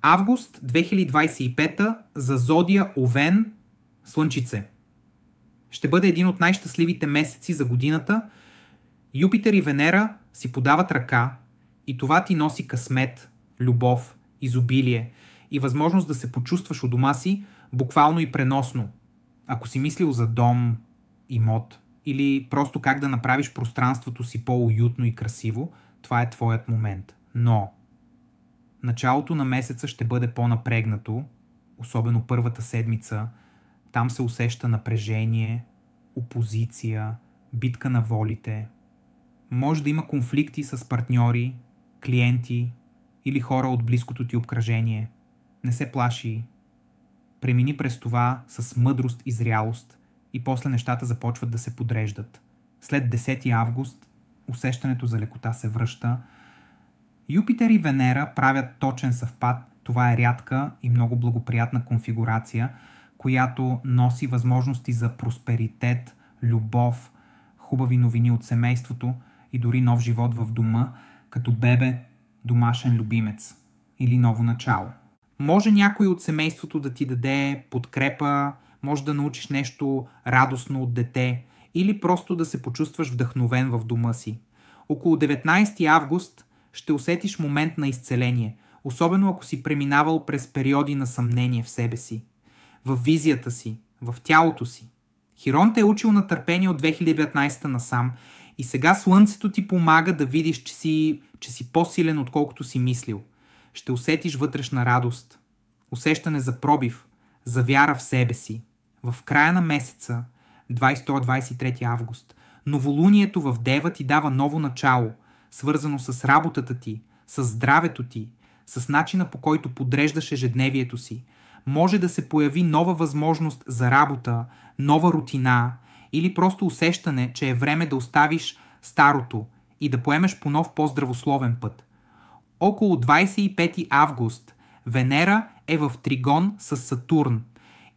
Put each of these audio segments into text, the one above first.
Август 2025 за зодия Овен, Слънчице. Ще бъде един от най-щастливите месеци за годината. Юпитер и Венера си подават ръка и това ти носи късмет, любов, изобилие и възможност да се почувстваш у дома си буквално и преносно. Ако си мислил за дом, имот или просто как да направиш пространството си по-уютно и красиво, това е твоят момент. Но началото на месеца ще бъде по-напрегнато, особено първата седмица. Там се усеща напрежение, опозиция, битка на волите. Може да има конфликти с партньори, клиенти или хора от близкото ти обкръжение. Не се плаши. Премини през това с мъдрост и зрялост и после нещата започват да се подреждат. След 10 август усещането за лекота се връща. Юпитер и Венера правят точен съвпад. Това е рядка и много благоприятна конфигурация, която носи възможности за просперитет, любов, хубави новини от семейството и дори нов живот в дома, като бебе, домашен любимец или ново начало. Може някой от семейството да ти даде подкрепа, може да научиш нещо радостно от дете или просто да се почувстваш вдъхновен в дома си. Около 19 август ще усетиш момент на изцеление, особено ако си преминавал през периоди на съмнение в себе си, в визията си, в тялото си. Хирон те е учил на търпение от 2019 насам и сега Слънцето ти помага да видиш, че си по-силен, отколкото си мислил. Ще усетиш вътрешна радост, усещане за пробив, за вяра в себе си. В края на месеца, 22-23 август, новолунието в Дева ти дава ново начало, свързано с работата ти, с здравето ти, с начина по който подреждаш ежедневието си. Може да се появи нова възможност за работа, нова рутина или просто усещане, че е време да оставиш старото и да поемеш по нов по-здравословен път. Около 25 август Венера е в тригон с Сатурн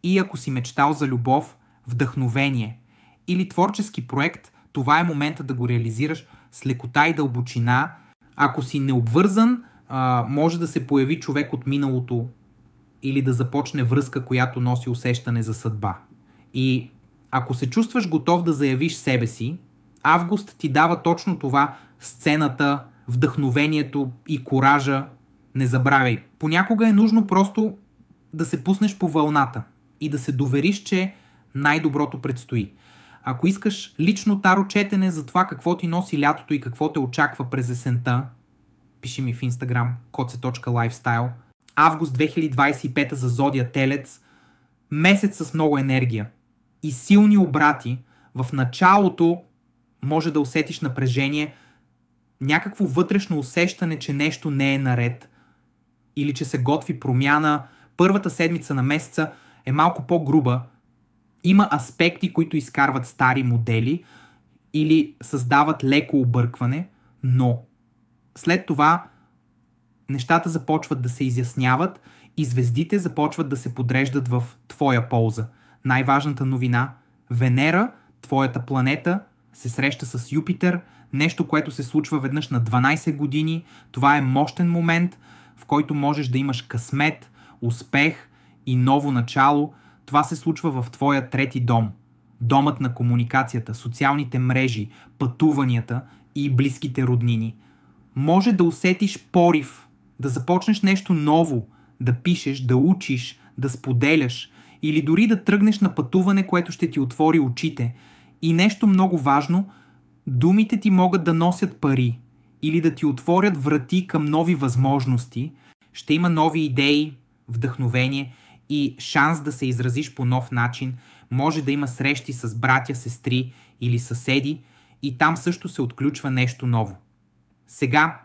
и ако си мечтал за любов, вдъхновение или творчески проект, това е момента да го реализираш с лекота и дълбочина. Ако си необвързан, може да се появи човек от миналото или да започне връзка, която носи усещане за съдба. И ако се чувстваш готов да заявиш себе си, август ти дава точно това: сцената, вдъхновението и коража. Не забравяй. Понякога е нужно просто да се пуснеш по вълната и да се довериш, че най-доброто предстои. Ако искаш лично таро четене за това какво ти носи лятото и какво те очаква през есента, пиши ми в Instagram koce.lifestyle. Август 2025 за зодия Телец. Месец с много енергия и силни обрати. В началото може да усетиш напрежение, някакво вътрешно усещане, че нещо не е наред или че се готви промяна. Първата седмица на месеца е малко по-груба. Има аспекти, които изкарват стари модели или създават леко объркване, но след това нещата започват да се изясняват и звездите започват да се подреждат в твоя полза. Най-важната новина – Венера, твоята планета, се среща с Юпитер, нещо, което се случва веднъж на 12 години. Това е мощен момент, в който можеш да имаш късмет, успех и ново начало. Това се случва в твоя трети дом. Домът на комуникацията, социалните мрежи, пътуванията и близките роднини. Може да усетиш порив, да започнеш нещо ново, да пишеш, да учиш, да споделяш или дори да тръгнеш на пътуване, което ще ти отвори очите. И нещо много важно, думите ти могат да носят пари или да ти отворят врати към нови възможности. Ще има нови идеи, вдъхновение и шанс да се изразиш по нов начин. Може да има срещи с братя, сестри или съседи и там също се отключва нещо ново. Сега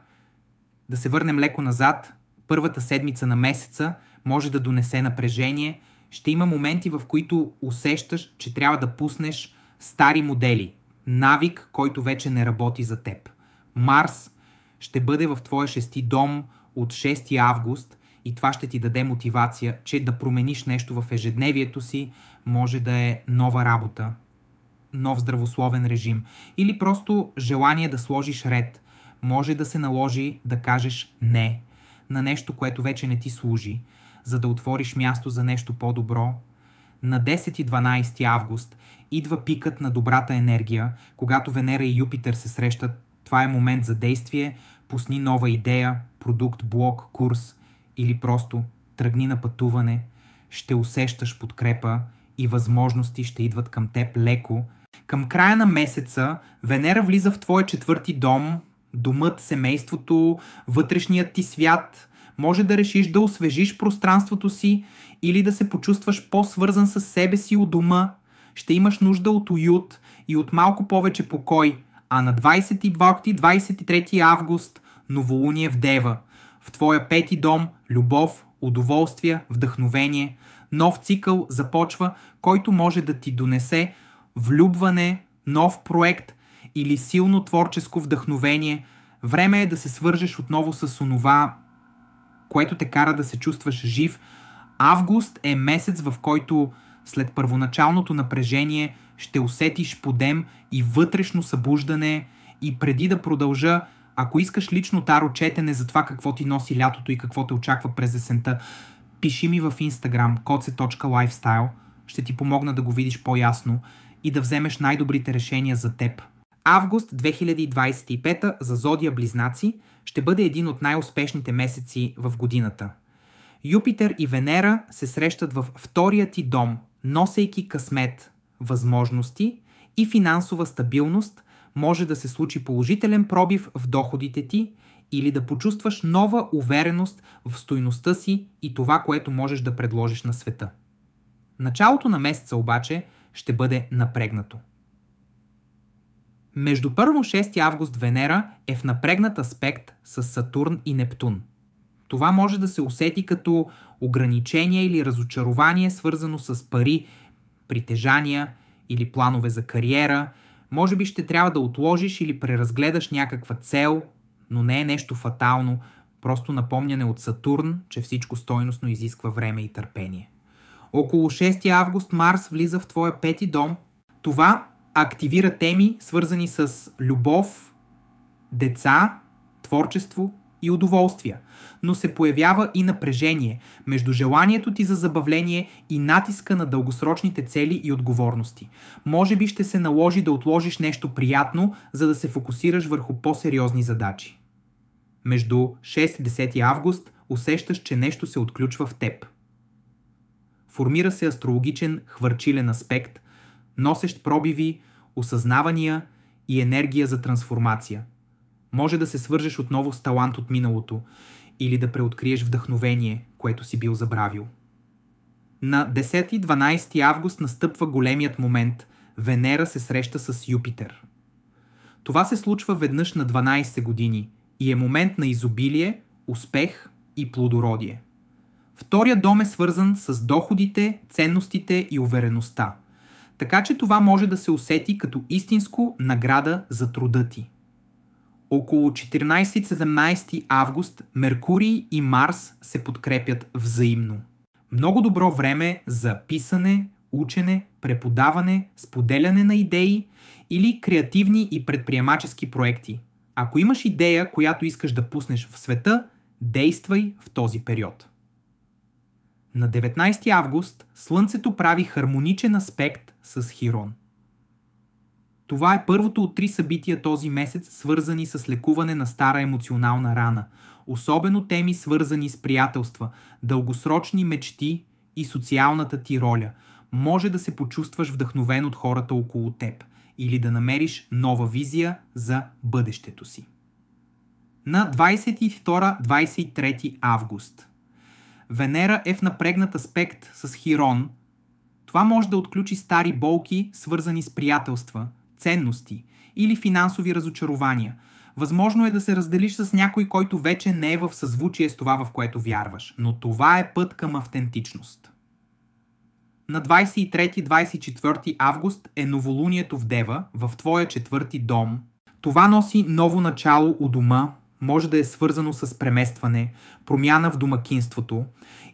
да се върнем леко назад. Първата седмица на месеца може да донесе напрежение. Ще има моменти, в които усещаш, че трябва да пуснеш стари модели. Навик, който вече не работи за теб. Марс ще бъде в твоя шести дом от 6 август и това ще ти даде мотивация, че да промениш нещо в ежедневието си. Може да е нова работа, нов здравословен режим или просто желание да сложиш ред. Може да се наложи да кажеш не. на нещо, което вече не ти служи, за да отвориш място за нещо по-добро. На 10 и 12 август идва пикът на добрата енергия, когато Венера и Юпитер се срещат. Това е момент за действие, пусни нова идея, продукт, блог, курс или просто тръгни на пътуване. Ще усещаш подкрепа и възможности ще идват към теб леко. Към края на месеца Венера влиза в твоя 4-ти дом, домът, семейството, вътрешният ти свят. Може да решиш да освежиш пространството си или да се почувстваш по-свързан с себе си у дома. Ще имаш нужда от уют и от малко повече покой. А на 22-23 август новолуние в Дева. В твоя 5-ти дом любов, удоволствие, вдъхновение. Нов цикъл започва, който може да ти донесе влюбване, нов проект или силно творческо вдъхновение. Време е да се свържеш отново с онова, което те кара да се чувстваш жив. Август е месец, в който след първоначалното напрежение ще усетиш подем и вътрешно събуждане. И преди да продължа, ако искаш лично таро четене за това какво ти носи лятото и какво те очаква през есента, пиши ми в Instagram koce.lifestyle. Ще ти помогна да го видиш по-ясно и да вземеш най-добрите решения за теб. Август 2025 за зодия Близнаци ще бъде един от най-успешните месеци в годината. Юпитер и Венера се срещат във втория ти дом, носейки късмет, възможности и финансова стабилност. Може да се случи положителен пробив в доходите ти или да почувстваш нова увереност в стойността си и това, което можеш да предложиш на света. Началото на месеца обаче ще бъде напрегнато. Между 1-6 август Венера е в напрегнат аспект с Сатурн и Нептун. Това може да се усети като ограничение или разочарование, свързано с пари, притежания или планове за кариера. Може би ще трябва да отложиш или преразгледаш някаква цел, но не е нещо фатално, просто напомняне от Сатурн, че всичко стойностно изисква време и търпение. Около 6 август Марс влиза в твоя 5-ти дом. Това активира теми, свързани с любов, деца, творчество и удоволствия, но се появява и напрежение между желанието ти за забавление и натиска на дългосрочните цели и отговорности. Може би ще се наложи да отложиш нещо приятно, за да се фокусираш върху по-сериозни задачи. Между 6 и 10 август усещаш, че нещо се отключва в теб. Формира се астрологичен хвърчилен аспект, носещ пробиви, осъзнавания и енергия за трансформация. Може да се свържеш отново с талант от миналото или да преоткриеш вдъхновение, което си бил забравил. На 10-12 август настъпва големият момент. Венера се среща с Юпитер. Това се случва веднъж на 12 години и е момент на изобилие, успех и плодородие. Вторият дом е свързан с доходите, ценностите и увереността. Така че това може да се усети като истинско награда за труда ти. Около 14-17 август Меркурий и Марс се подкрепят взаимно. Много добро време за писане, учене, преподаване, споделяне на идеи или креативни и предприемачески проекти. Ако имаш идея, която искаш да пуснеш в света, действай в този период. На 19 август Слънцето прави хармоничен аспект с Хирон. Това е първото от 3 събития този месец, свързани с лекуване на стара емоционална рана. Особено теми, свързани с приятелства, дългосрочни мечти и социалната ти роля. Може да се почувстваш вдъхновен от хората около теб или да намериш нова визия за бъдещето си. На 22-23 август Венера е в напрегнат аспект с Хирон. Това може да отключи стари болки, свързани с приятелства, ценности или финансови разочарования. Възможно е да се разделиш с някой, който вече не е в съзвучие с това, в което вярваш, но това е път към автентичност. На 23-24 август е новолунието в Дева, в твоя 4-ти дом. Това носи ново начало у дома, може да е свързано с преместване, промяна в домакинството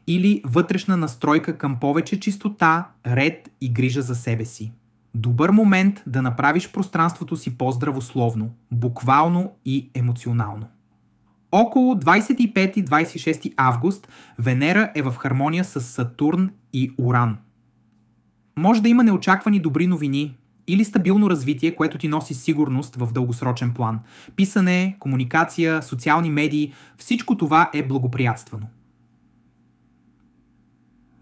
или вътрешна настройка към повече чистота, ред и грижа за себе си. Добър момент да направиш пространството си по-здравословно, буквално и емоционално. Около 25-26 август Венера е в хармония с Сатурн и Уран. Може да има неочаквани добри новини или стабилно развитие, което ти носи сигурност в дългосрочен план. Писане, комуникация, социални медии, всичко това е благоприятствано.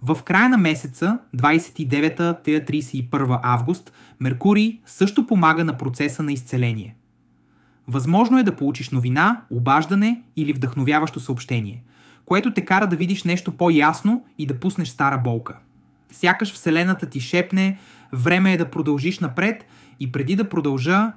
В края на месеца, 29-31 август, Меркурий също помага на процеса на изцеление. Възможно е да получиш новина, обаждане или вдъхновяващо съобщение, което те кара да видиш нещо по-ясно и да пуснеш стара болка. Сякаш Вселената ти шепне, време е да продължиш напред и преди да продължа,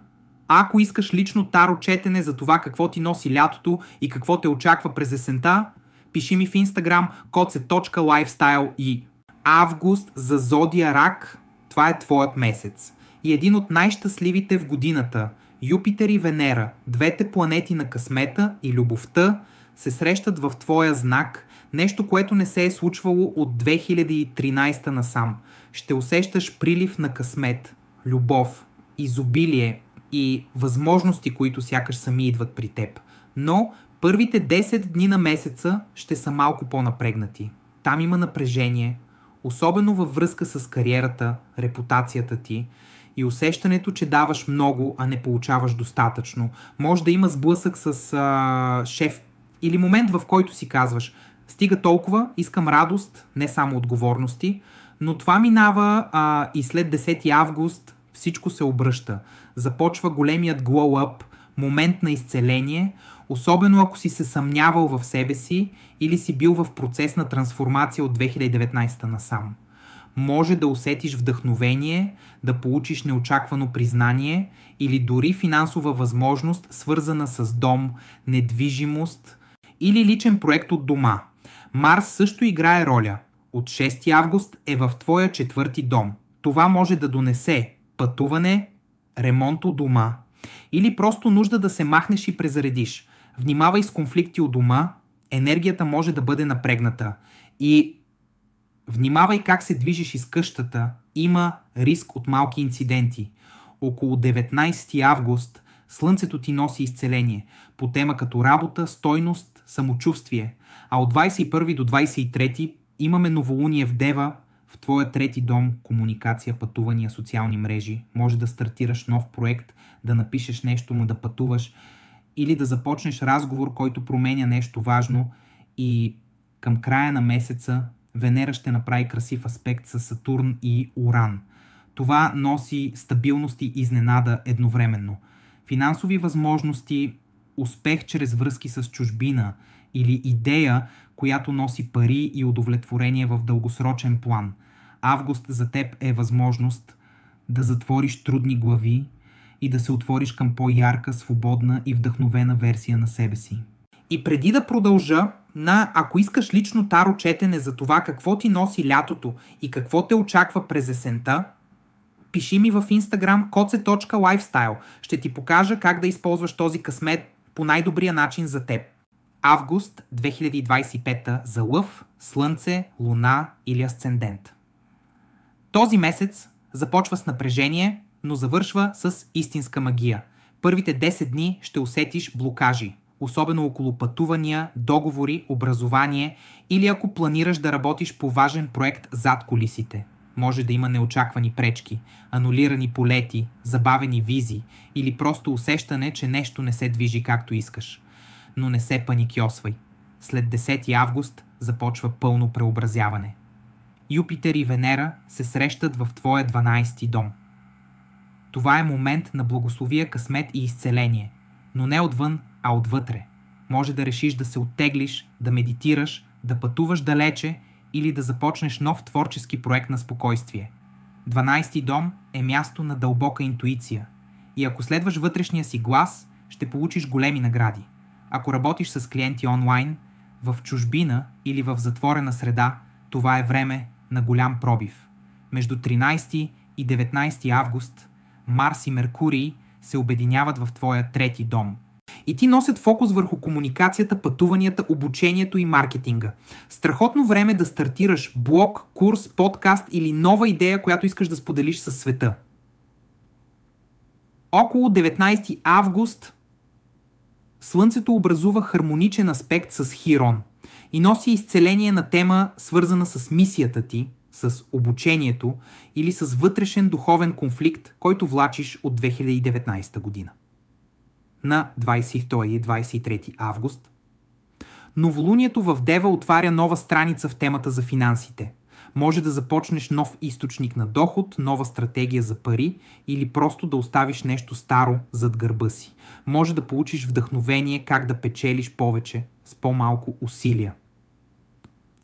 ако искаш лично таро четене за това какво ти носи лятото и какво те очаква през есента, пиши ми в Instagram koce.lifestyle и август за зодия Рак, това е твоят месец. И един от най-щастливите в годината, Юпитер и Венера, двете планети на късмета и любовта, се срещат в твоя знак, нещо, което не се е случвало от 2013 насам. Ще усещаш прилив на късмет, любов, изобилие и възможности, които сякаш сами идват при теб. Но първите 10 дни на месеца ще са малко по-напрегнати. Там има напрежение, особено във връзка с кариерата, репутацията ти и усещането, че даваш много, а не получаваш достатъчно. Може да има сблъсък с шеф или момент, в който си казваш: стига толкова, искам радост, не само отговорности, но това минава и след 10 август всичко се обръща. Започва големият glow-up, момент на изцеление, особено ако си се съмнявал в себе си или си бил в процес на трансформация от 2019 насам. Може да усетиш вдъхновение, да получиш неочаквано признание или дори финансова възможност, свързана с дом, недвижимост или личен проект от дома. Марс също играе роля. От 6 август е в твоя 4-ти дом. Това може да донесе пътуване, ремонт у дома или просто нужда да се махнеш и презаредиш. Внимавай с конфликти у дома, енергията може да бъде напрегната. И внимавай как се движиш из къщата, има риск от малки инциденти. Около 19 август Слънцето ти носи изцеление по тема като работа, стойност, самочувствие. А от 21 до 23 имаме новолуние в Дева, в твоя 3-ти дом, комуникация, пътувания, социални мрежи. Може да стартираш нов проект, да напишеш нещо, но да пътуваш или да започнеш разговор, който променя нещо важно, и към края на месеца Венера ще направи красив аспект с Сатурн и Уран. Това носи стабилност и изненада едновременно. Финансови възможности, успех чрез връзки с чужбина или идея, която носи пари и удовлетворение в дългосрочен план. Август за теб е възможност да затвориш трудни глави и да се отвориш към по-ярка, свободна и вдъхновена версия на себе си. И преди да продължа, ако искаш лично таро четене за това какво ти носи лятото и какво те очаква през есента, пиши ми в Instagram koce.lifestyle. Ще ти покажа как да използваш този късмет по най-добрия начин за теб. Август 2025 за Лъв, Слънце, Луна или Асцендент. Този месец започва с напрежение, но завършва с истинска магия. Първите 10 дни ще усетиш блокажи, особено около пътувания, договори, образование или ако планираш да работиш по важен проект зад кулисите. Може да има неочаквани пречки, анулирани полети, забавени визи или просто усещане, че нещо не се движи както искаш. Но не се паникьосвай. След 10 август започва пълно преобразяване. Юпитер и Венера се срещат в твоя 12-ти дом. Това е момент на благословия късмет и изцеление, но не отвън, а отвътре. Може да решиш да се оттеглиш, да медитираш, да пътуваш далече или да започнеш нов творчески проект на спокойствие. 12-ти дом е място на дълбока интуиция и ако следваш вътрешния си глас, ще получиш големи награди. Ако работиш с клиенти онлайн, в чужбина или в затворена среда, това е време на голям пробив. Между 13 и 19 август Марс и Меркурий се обединяват в твоя 3-ти дом. И ти носят фокус върху комуникацията, пътуванията, обучението и маркетинга. Страхотно време да стартираш блог, курс, подкаст или нова идея, която искаш да споделиш със света. Около 19 август Слънцето образува хармоничен аспект с Хирон и носи изцеление на тема, свързана с мисията ти, с обучението или с вътрешен духовен конфликт, който влачиш от 2019 година. На 22 и 23 август новолунието в Дева отваря нова страница в темата за финансите. Може да започнеш нов източник на доход, нова стратегия за пари или просто да оставиш нещо старо зад гърба си. Може да получиш вдъхновение как да печелиш повече с по-малко усилия.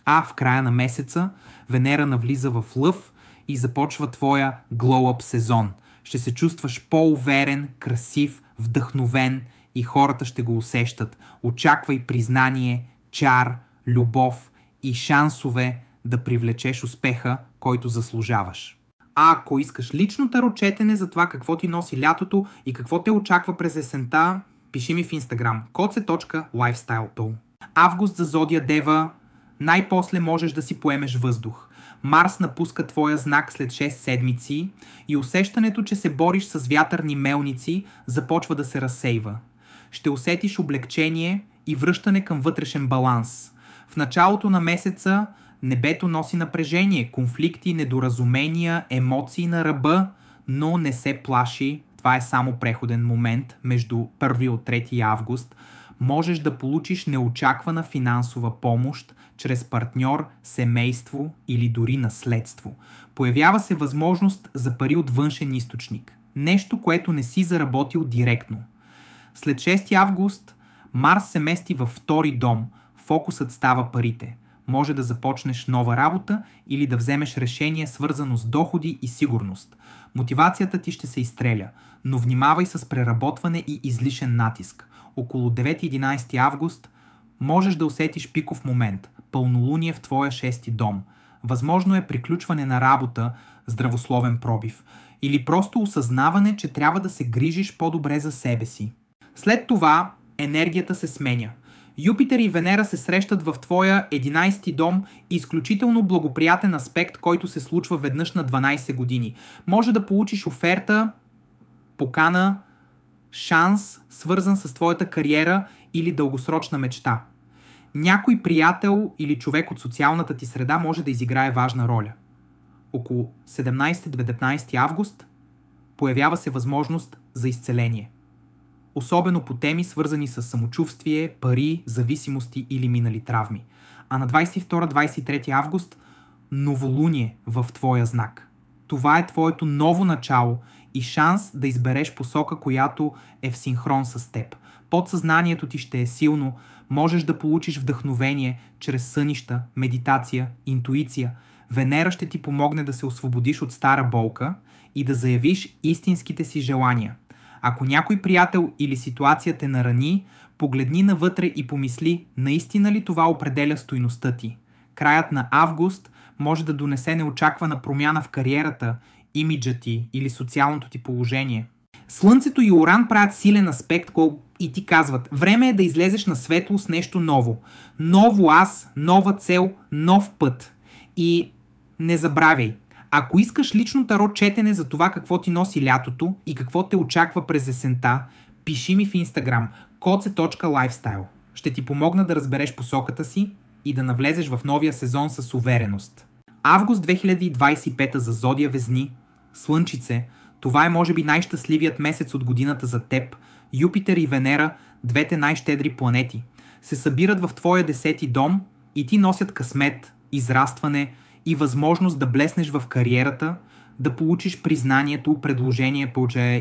А в края на месеца Венера навлиза в Лъв и започва твоя glow-up сезон. Ще се чувстваш по-уверен, красив, вдъхновен и хората ще го усещат. Очаквай признание, чар, любов и шансове да привлечеш успеха, който заслужаваш. А ако искаш лично таро четене за това какво ти носи лятото и какво те очаква през есента, пиши ми в Instagram koce.lifestyle. Август за зодия Дева, най-после можеш да си поемеш въздух. Марс напуска твоя знак след 6 седмици и усещането, че се бориш с вятърни мелници, започва да се разсейва. Ще усетиш облегчение и връщане към вътрешен баланс. В началото на месеца небето носи напрежение, конфликти, недоразумения, емоции на ръба, но не се плаши. Това е само преходен момент между 1 и 3 август. Можеш да получиш неочаквана финансова помощ чрез партньор, семейство или дори наследство. Появява се възможност за пари от външен източник. Нещо, което не си заработил директно. След 6 август Марс се мести във втори дом. Фокусът става парите. Може да започнеш нова работа или да вземеш решение свързано с доходи и сигурност. Мотивацията ти ще се изстреля, но внимавай с преработване и излишен натиск. Около 9-11 август можеш да усетиш пиков момент, пълнолуние в твоя 6-ти дом. Възможно е приключване на работа, здравословен пробив или просто осъзнаване, че трябва да се грижиш по-добре за себе си. След това енергията се сменя. Юпитер и Венера се срещат в твоя 11-ти дом, изключително благоприятен аспект, който се случва веднъж на 12 години. Може да получиш оферта, покана, шанс, свързан с твоята кариера или дългосрочна мечта. Някой приятел или човек от социалната ти среда може да изиграе важна роля. Около 17-19 август появява се възможност за изцеление. Особено по теми, свързани с самочувствие, пари, зависимости или минали травми. А на 22-23 август новолуние в твоя знак. Това е твоето ново начало и шанс да избереш посока, която е в синхрон с теб. Подсъзнанието ти ще е силно, можеш да получиш вдъхновение чрез сънища, медитация, интуиция. Венера ще ти помогне да се освободиш от стара болка и да заявиш истинските си желания. Ако някой приятел или ситуация те нарани, погледни навътре и помисли, наистина ли това определя стойността ти. Краят на август може да донесе неочаквана промяна в кариерата, имиджа ти или социалното ти положение. Слънцето и Уран правят силен аспект и ти казват: време е да излезеш на светло с нещо ново. Ново аз, нова цел, нов път. И не забравяй, ако искаш лично таро четене за това какво ти носи лятото и какво те очаква през есента, пиши ми в Instagram koce.lifestyle. Ще ти помогна да разбереш посоката си и да навлезеш в новия сезон с увереност. Август 2025 за зодия Везни, Слънчице, това е може би най-щастливият месец от годината за теб. Юпитер и Венера, двете най-щедри планети, се събират в твоя 10-ти дом и ти носят късмет, израстване и възможност да блеснеш в кариерата, да получиш признанието, предложение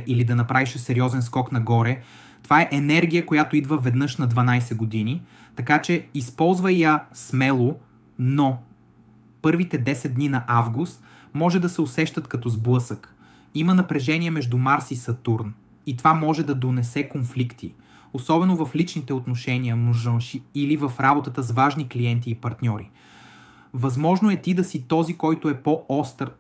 или да направиш сериозен скок нагоре. Това е енергия, която идва веднъж на 12 години, така че използвай я смело, но първите 10 дни на август може да се усещат като сблъсък. Има напрежение между Марс и Сатурн и това може да донесе конфликти, особено в личните отношения или в работата с важни клиенти и партньори. Възможно е ти да си този, който е по-остър,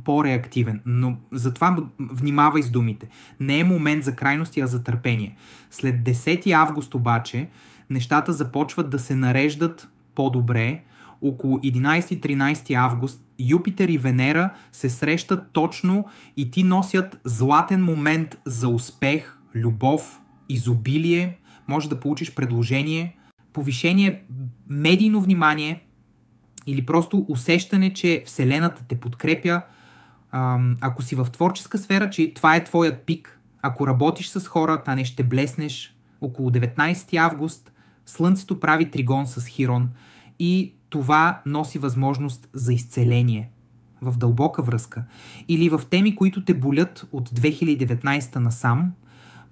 по-реактивен, но затова внимавай с думите. Не е момент за крайности, а за търпение. След 10 август обаче нещата започват да се нареждат по-добре. Около 11-13 август Юпитер и Венера се срещат точно и ти носят златен момент за успех, любов, изобилие, може да получиш предложение, повишение, медийно внимание или просто усещане, че Вселената те подкрепя. Ако си в творческа сфера, че това е твоят пик. Ако работиш с хора, не ще блеснеш. Около 19 август Слънцето прави тригон с Хирон и това носи възможност за изцеление в дълбока връзка. Или в теми, които те болят от 2019 насам,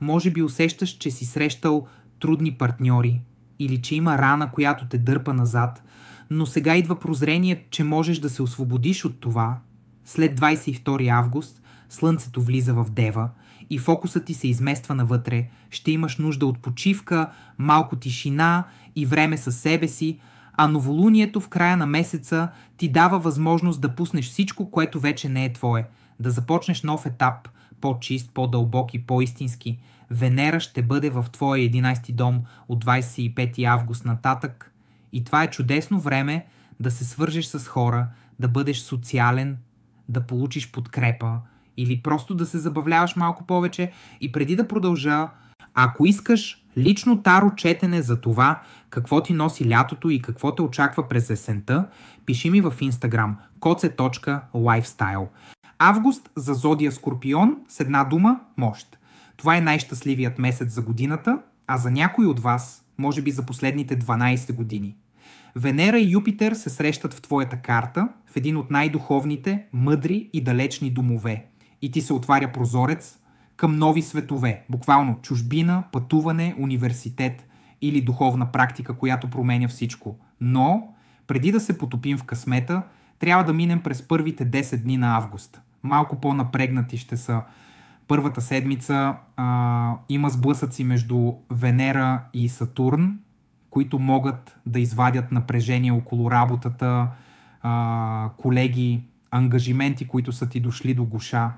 може би усещаш, че си срещал трудни партньори или че има рана, която те дърпа назад, но сега идва прозрение, че можеш да се освободиш от това. След 22 август Слънцето влиза в Дева и фокусът ти се измества навътре. Ще имаш нужда от почивка, малко тишина и време със себе си, а новолунието в края на месеца ти дава възможност да пуснеш всичко, което вече не е твое. Да започнеш нов етап, по-чист, по-дълбок и по-истински. Венера ще бъде в твоя 11 дом от 25 август нататък и това е чудесно време да се свържеш с хора, да бъдеш социален, да получиш подкрепа или просто да се забавляваш малко повече. И преди да продължа, ако искаш лично таро четене за това какво ти носи лятото и какво те очаква през есента, пиши ми в Instagram koce.lifestyle. Август за зодия Скорпион с една дума – мощ. Това е най-щастливият месец за годината, а за някой от вас, може би за последните 12 години. Венера и Юпитер се срещат в твоята карта в един от най-духовните, мъдри и далечни домове. И ти се отваря прозорец към нови светове, буквално чужбина, пътуване, университет или духовна практика, която променя всичко. Но, преди да се потопим в късмета, трябва да минем през първите 10 дни на август. Малко по-напрегнати ще са. Първата седмица има сблъсъци между Венера и Сатурн, които могат да извадят напрежение около работата, колеги, ангажименти, които са ти дошли до гуша.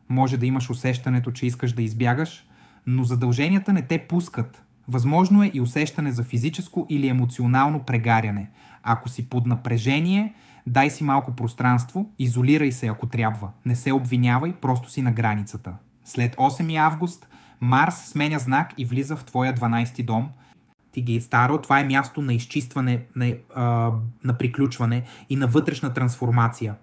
Може да имаш усещането, че искаш да избягаш, но задълженията не те пускат. Възможно е и усещане за физическо или емоционално прегаряне. Ако си под напрежение, дай си малко пространство, изолирай се ако трябва. Не се обвинявай, просто си на границата. След 8 август Марс сменя знак и влиза в твоя 12-ти дом. Тигейстаро, това е място на изчистване, на приключване и на вътрешна трансформация.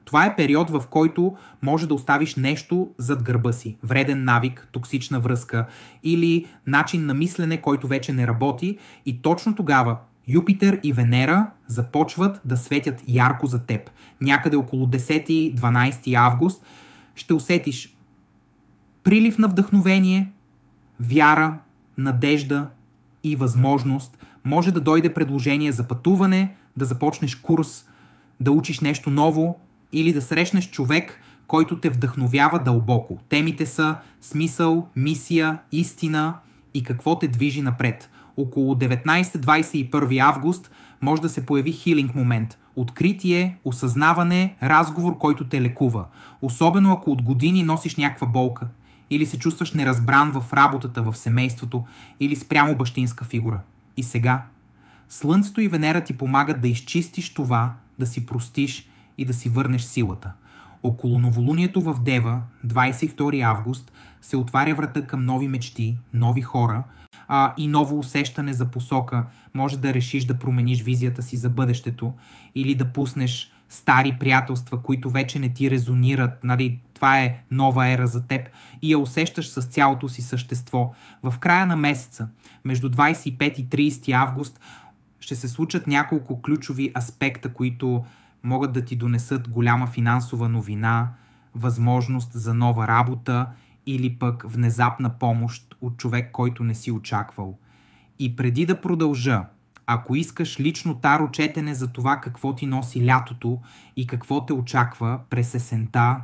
Това е период, в който може да оставиш нещо зад гърба си. Вреден навик, токсична връзка или начин на мислене, който вече не работи, и точно тогава Юпитер и Венера започват да светят ярко за теб. Някъде около 10-12 август ще усетиш прилив на вдъхновение, вяра, надежда и възможност. Може да дойде предложение за пътуване, да започнеш курс, да учиш нещо ново или да срещнеш човек, който те вдъхновява дълбоко. Темите са смисъл, мисия, истина и какво те движи напред. Около 19-21 август може да се появи хилинг момент. Откритие, осъзнаване, разговор, който те лекува. Особено ако от години носиш някаква болка или се чувстваш неразбран в работата, в семейството или спрямо бащинска фигура. И сега Слънцето и Венера ти помагат да изчистиш това, да си простиш и да си върнеш силата. Около новолунието в Дева, 22 август, се отваря врата към нови мечти, нови хора и ново усещане за посока. Може да решиш да промениш визията си за бъдещето или да пуснеш стари приятелства, които вече не ти резонират. Това е нова ера за теб и я усещаш с цялото си същество. В края на месеца, между 25 и 30 август, ще се случат няколко ключови аспекта, които могат да ти донесат голяма финансова новина, възможност за нова работа или пък внезапна помощ от човек, който не си очаквал. И преди да продължа, ако искаш лично таро четене за това какво ти носи лятото и какво те очаква през есента,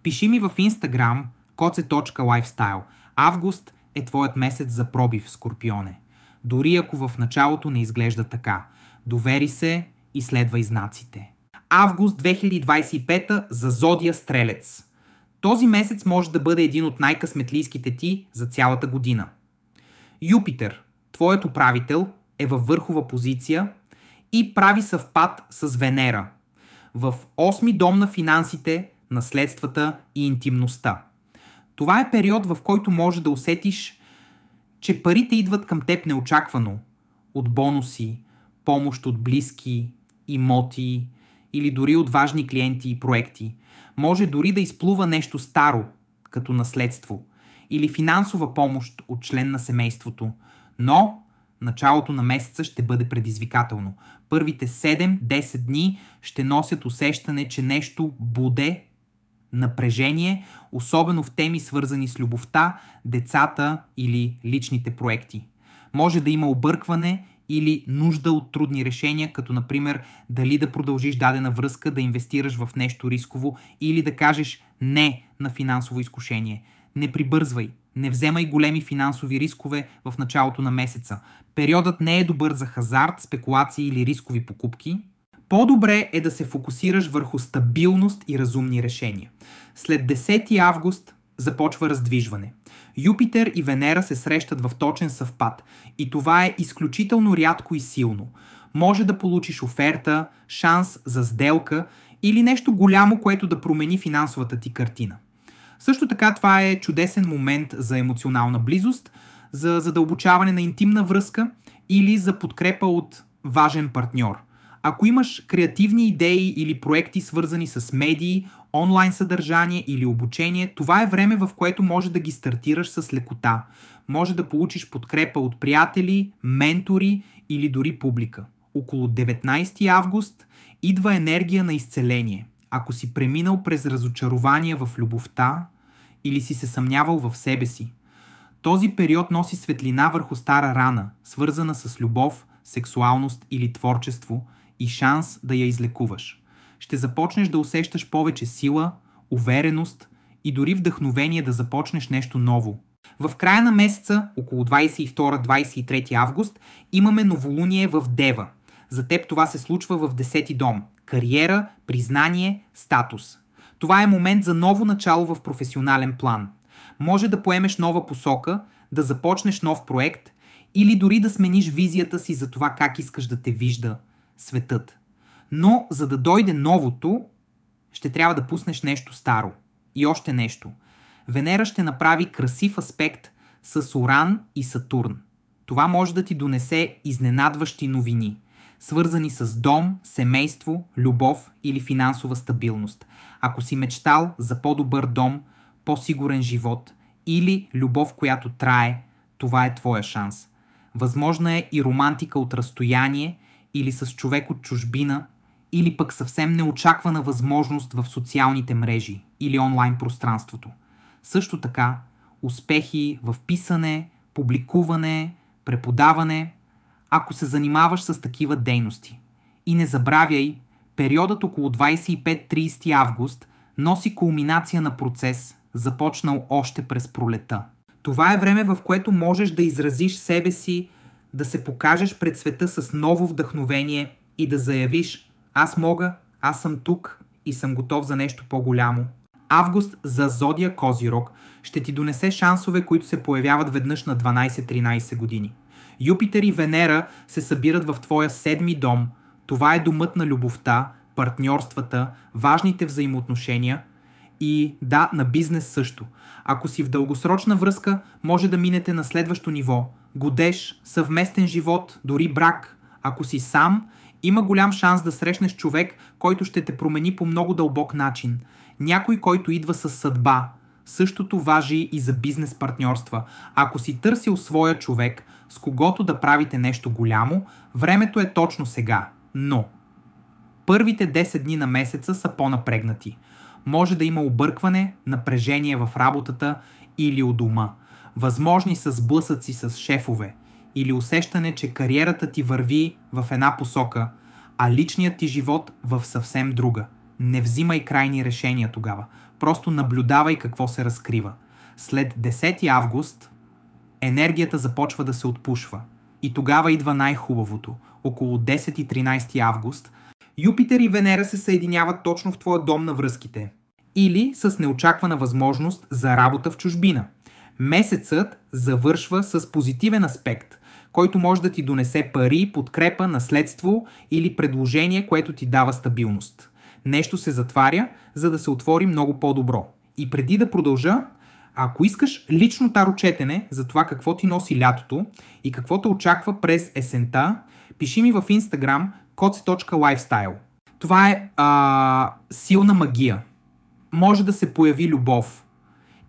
пиши ми в Instagram koce.lifestyle. Август е твоят месец за пробив, Скорпионе. Дори ако в началото не изглежда така. Довери се и следвай знаците. Август 2025 за зодия Стрелец. Този месец може да бъде един от най-късметлийските ти за цялата година. Юпитер, твоят управител, е във върхова позиция и прави съвпад с Венера в 8-ми дом на финансите, наследствата и интимността. Това е период, в който може да усетиш че парите идват към теб неочаквано. От бонуси, помощ от близки, имоти или дори от важни клиенти и проекти. Може дори да изплува нещо старо, като наследство, или финансова помощ от член на семейството. Но началото на месеца ще бъде предизвикателно. Първите 7-10 дни ще носят усещане, че нещо буде, напрежение, особено в теми свързани с любовта, децата или личните проекти. Може да има объркване или нужда от трудни решения, като например дали да продължиш дадена връзка, да инвестираш в нещо рисково или да кажеш не на финансово изкушение. Не прибързвай, не вземай големи финансови рискове в началото на месеца. Периодът не е добър за хазарт, спекулации или рискови покупки. По-добре е да се фокусираш върху стабилност и разумни решения. След 10 август започва раздвижване. Юпитер и Венера се срещат в точен съвпад и това е изключително рядко и силно. Може да получиш оферта, шанс за сделка или нещо голямо, което да промени финансовата ти картина. Също така това е чудесен момент за емоционална близост, за задълбочаване на интимна връзка или за подкрепа от важен партньор. Ако имаш креативни идеи или проекти свързани с медии, онлайн съдържание или обучение, това е време, в което може да ги стартираш с лекота. Може да получиш подкрепа от приятели, ментори или дори публика. Около 19 август идва енергия на изцеление. Ако си преминал през разочарование в любовта или си се съмнявал в себе си, този период носи светлина върху стара рана, свързана с любов, сексуалност или творчество и шанс да я излекуваш. Ще започнеш да усещаш повече сила, увереност и дори вдъхновение да започнеш нещо ново. В края на месеца, около 22-23 август, имаме новолуние в Дева. За теб това се случва в 10-ти дом. Кариера, признание, статус. Това е момент за ново начало в професионален план. Може да поемеш нова посока, да започнеш нов проект или дори да смениш визията си за това как искаш да те вижда светът. Но за да дойде новото, ще трябва да пуснеш нещо старо. И още нещо. Венера ще направи красив аспект с Уран и Сатурн. Това може да ти донесе изненадващи новини, свързани с дом, семейство, любов или финансова стабилност. Ако си мечтал за по-добър дом, по-сигурен живот или любов, която трае, това е твоя шанс. Възможна е и романтика от разстояние или с човек от чужбина, или пък съвсем неочаквана възможност в социалните мрежи или онлайн пространството. Също така, успехи в писане, публикуване, преподаване, ако се занимаваш с такива дейности. И не забравяй, периодът около 25-30 август носи кулминация на процес, започнал още през пролета. Това е време, в което можеш да изразиш себе си, да се покажеш пред света с ново вдъхновение и да заявиш: аз мога, аз съм тук и съм готов за нещо по-голямо. Август за зодия Козирог ще ти донесе шансове, които се появяват веднъж на 12-13 години. Юпитер и Венера се събират в твоя 7-ми дом. Това е домът на любовта, партньорствата, важните взаимоотношения и да, на бизнес също. Ако си в дългосрочна връзка, може да минете на следващо ниво. Годеж, съвместен живот, дори брак. Ако си сам, има голям шанс да срещнеш човек, който ще те промени по много дълбок начин. Някой, който идва с съдба. Същото важи и за бизнес партньорства. Ако си търсил своя човек, с когото да правите нещо голямо, времето е точно сега. Но първите 10 дни на месеца са по-напрегнати. Може да има объркване, напрежение в работата или у дома. Възможни са сблъсъци с шефове или усещане, че кариерата ти върви в една посока, а личният ти живот в съвсем друга. Не взимай крайни решения тогава. Просто наблюдавай какво се разкрива. След 10 август енергията започва да се отпушва. И тогава идва най-хубавото. Около 10 и 13 август Юпитер и Венера се съединяват точно в твоя дом на връзките. Или с неочаквана възможност за работа в чужбина. Месецът завършва с позитивен аспект, който може да ти донесе пари, подкрепа, наследство или предложение, което ти дава стабилност. Нещо се затваря, за да се отвори много по-добро. И преди да продължа, Ако искаш лично таро четене за това какво ти носи лятото и какво те очаква през есента, пиши ми в Instagram koce.lifestyle. Това е силна магия. Може да се появи любов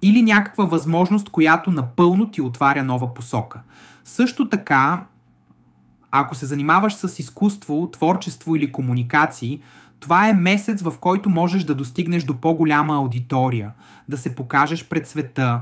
или някаква възможност, която напълно ти отваря нова посока. Също така, ако се занимаваш с изкуство, творчество или комуникации, това е месец, в който можеш да достигнеш до по-голяма аудитория, да се покажеш пред света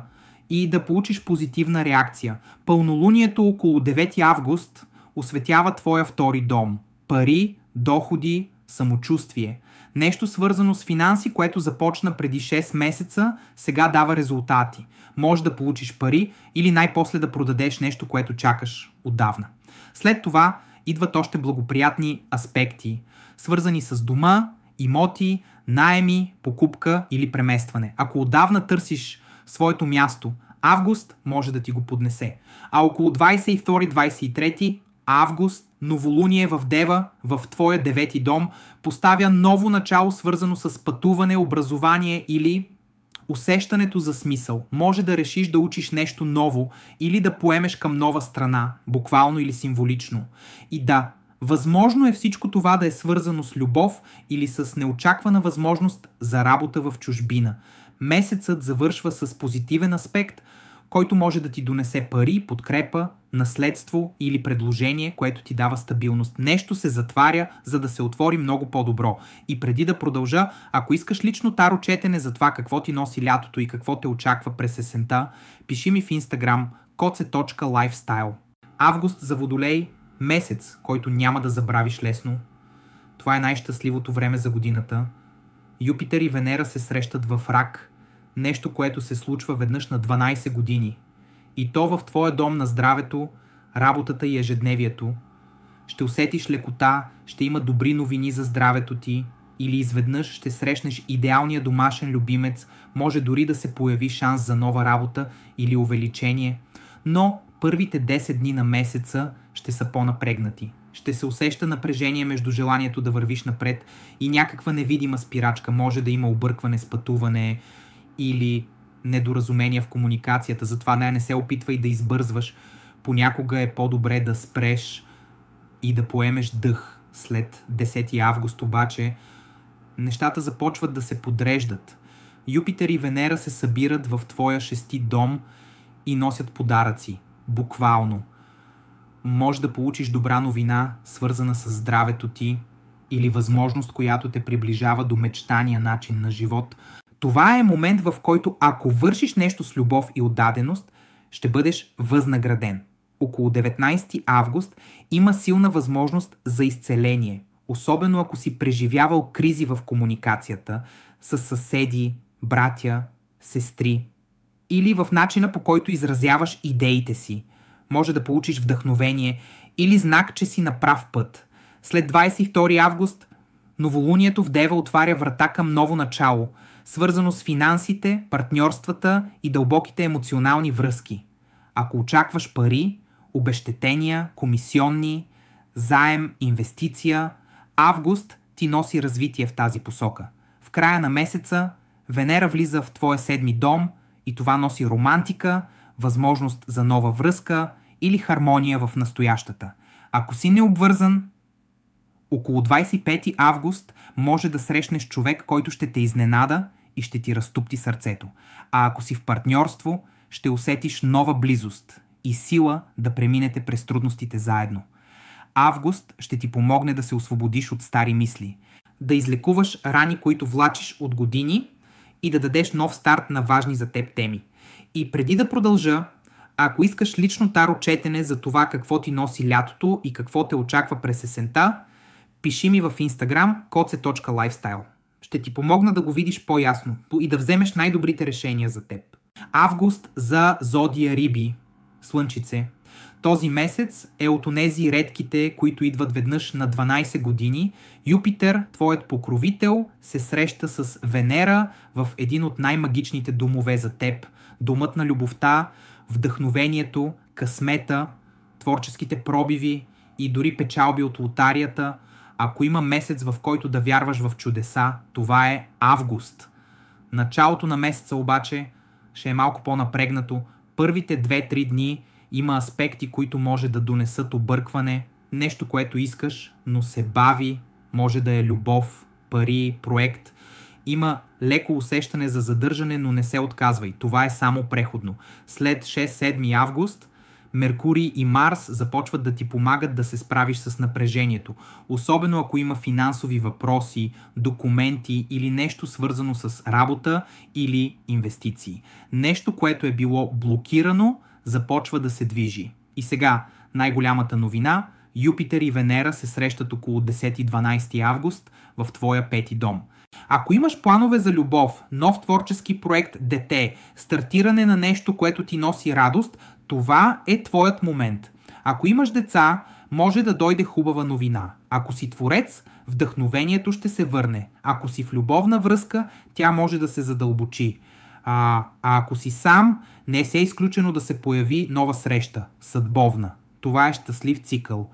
и да получиш позитивна реакция. Пълнолунието около 9 август осветява твоя втори дом. Пари, доходи, самочувствие. Нещо свързано с финанси, което започна преди 6 месеца, сега дава резултати. Може да получиш пари или най-после да продадеш нещо, което чакаш отдавна. След това идват още благоприятни аспекти, свързани с дома, имоти, наеми, покупка или преместване. Ако отдавна търсиш своето място, август може да ти го поднесе. А около 22-23 август, новолуние в Дева, в твоя 9-ти дом, поставя ново начало, свързано с пътуване, образование или усещането за смисъл. Може да решиш да учиш нещо ново или да поемеш към нова страна, буквално или символично. И да, възможно е всичко това да е свързано с любов или с неочаквана възможност за работа в чужбина. Месецът завършва с позитивен аспект, който може да ти донесе пари, подкрепа, наследство или предложение, което ти дава стабилност. Нещо се затваря, за да се отвори много по-добро. И преди да продължа, ако искаш лично таро четене за това какво ти носи лятото и какво те очаква през есента, пиши ми в Instagram koce.lifestyle. Август за Водолей – месец, който няма да забравиш лесно. Това е най-щастливото време за годината. Юпитер и Венера се срещат в Рак, нещо, което се случва веднъж на 12 години. И то в твоя дом на здравето, работата и ежедневието. Ще усетиш лекота, ще има добри новини за здравето ти или изведнъж ще срещнеш идеалния домашен любимец, може дори да се появи шанс за нова работа или увеличение, но първите 10 дни на месеца ще са по-напрегнати. Ще се усеща напрежение между желанието да вървиш напред и някаква невидима спирачка. Може да има объркване с пътуване или недоразумения в комуникацията. Затова не се опитвай да избързваш. Понякога е по-добре да спреш и да поемеш дъх. След 10 август обаче нещата започват да се подреждат. Юпитер и Венера се събират в твоя 6-ти дом и носят подаръци. Буквално. Може да получиш добра новина, свързана с здравето ти или възможност, която те приближава до мечтания начин на живот. Това е момент, в който ако вършиш нещо с любов и отдаденост, ще бъдеш възнаграден. Около 19 август има силна възможност за изцеление, особено ако си преживявал кризи в комуникацията с съседи, братя, сестри или в начина, по който изразяваш идеите си. Може да получиш вдъхновение или знак, че си на прав път. След 22 август новолунието в Дева отваря врата към ново начало, свързано с финансите, партньорствата и дълбоките емоционални връзки. Ако очакваш пари, обезщетения, комисионни, заем, инвестиция, август ти носи развитие в тази посока. В края на месеца Венера влиза в твоя 7-ми дом и това носи романтика, възможност за нова връзка или хармония в настоящата. Ако си необвързан, около 25 август може да срещнеш човек, който ще те изненада и ще ти разтупти сърцето. А ако си в партньорство, ще усетиш нова близост и сила да преминете през трудностите заедно. Август ще ти помогне да се освободиш от стари мисли, да излекуваш рани, които влачиш от години и да дадеш нов старт на важни за теб теми. И преди да продължа, ако искаш лично таро четене за това какво ти носи лятото и какво те очаква през есента, пиши ми в Instagram koce.lifestyle. Ще ти помогна да го видиш по-ясно и да вземеш най-добрите решения за теб. Август за зодия Риби, Слънчице. Този месец е от онези редките, които идват веднъж на 12 години. Юпитер, твоят покровител, се среща с Венера в един от най-магичните домове за теб. Домът на любовта, вдъхновението, късмета, творческите пробиви и дори печалби от лотарията. Ако има месец, в който да вярваш в чудеса, това е август. Началото на месеца обаче ще е малко по-напрегнато. Първите 2-3 дни има аспекти, които може да донесат объркване, нещо, което искаш, но се бави, може да е любов, пари, проект. Има леко усещане за задържане, но не се отказвай. Това е само преходно. След 6-7 август Меркурий и Марс започват да ти помагат да се справиш с напрежението. Особено ако има финансови въпроси, документи или нещо свързано с работа или инвестиции. Нещо, което е било блокирано, започва да се движи. И сега най-голямата новина – Юпитер и Венера се срещат около 10-12 август в твоя пети дом. Ако имаш планове за любов, нов творчески проект, дете, стартиране на нещо, което ти носи радост, това е твоят момент. Ако имаш деца, може да дойде хубава новина. Ако си творец, вдъхновението ще се върне. Ако си в любовна връзка, тя може да се задълбочи. А ако си сам, не е изключено да се появи нова среща, съдбовна. Това е щастлив цикъл.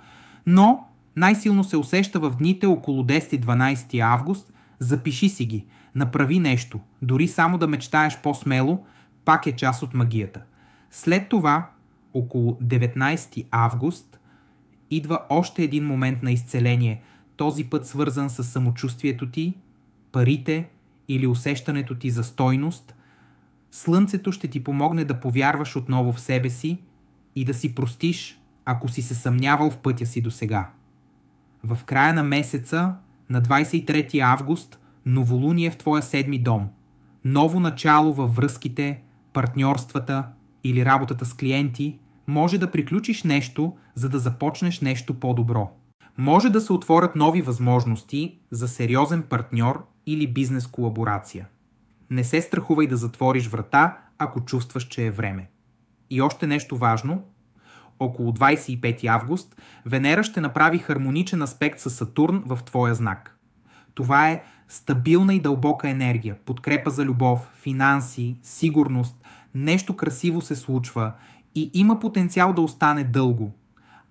Но най-силно се усеща в дните около 10-12 август. Запиши си ги, направи нещо, дори само да мечтаеш по-смело, пак е част от магията. След това, около 19 август, идва още един момент на изцеление, този път свързан с самочувствието ти, парите или усещането ти за стойност. Слънцето ще ти помогне да повярваш отново в себе си и да си простиш, ако си се съмнявал в пътя си досега. В края на месеца, на 23 август, новолуние в твоя седми дом. Ново начало във връзките, партньорствата или работата с клиенти. Може да приключиш нещо, за да започнеш нещо по-добро. Може да се отворят нови възможности за сериозен партньор или бизнес колаборация. Не се страхувай да затвориш врата, ако чувстваш, че е време. И още нещо важно. Около 25 август Венера ще направи хармоничен аспект с Сатурн в твоя знак. Това е стабилна и дълбока енергия, подкрепа за любов, финанси, сигурност, нещо красиво се случва и има потенциал да остане дълго.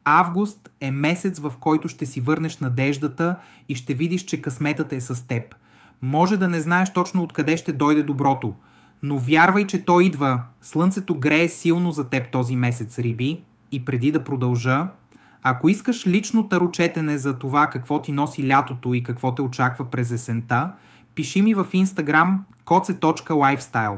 Август е месец, в който ще си върнеш надеждата и ще видиш, че късметът е с теб. Може да не знаеш точно откъде ще дойде доброто, но вярвай, че то идва. Слънцето грее силно за теб този месец, Риби. И преди да продължа, ако искаш лично тарочетене за това какво ти носи лятото и какво те очаква през есента, пиши ми в Instagram koce.lifestyle.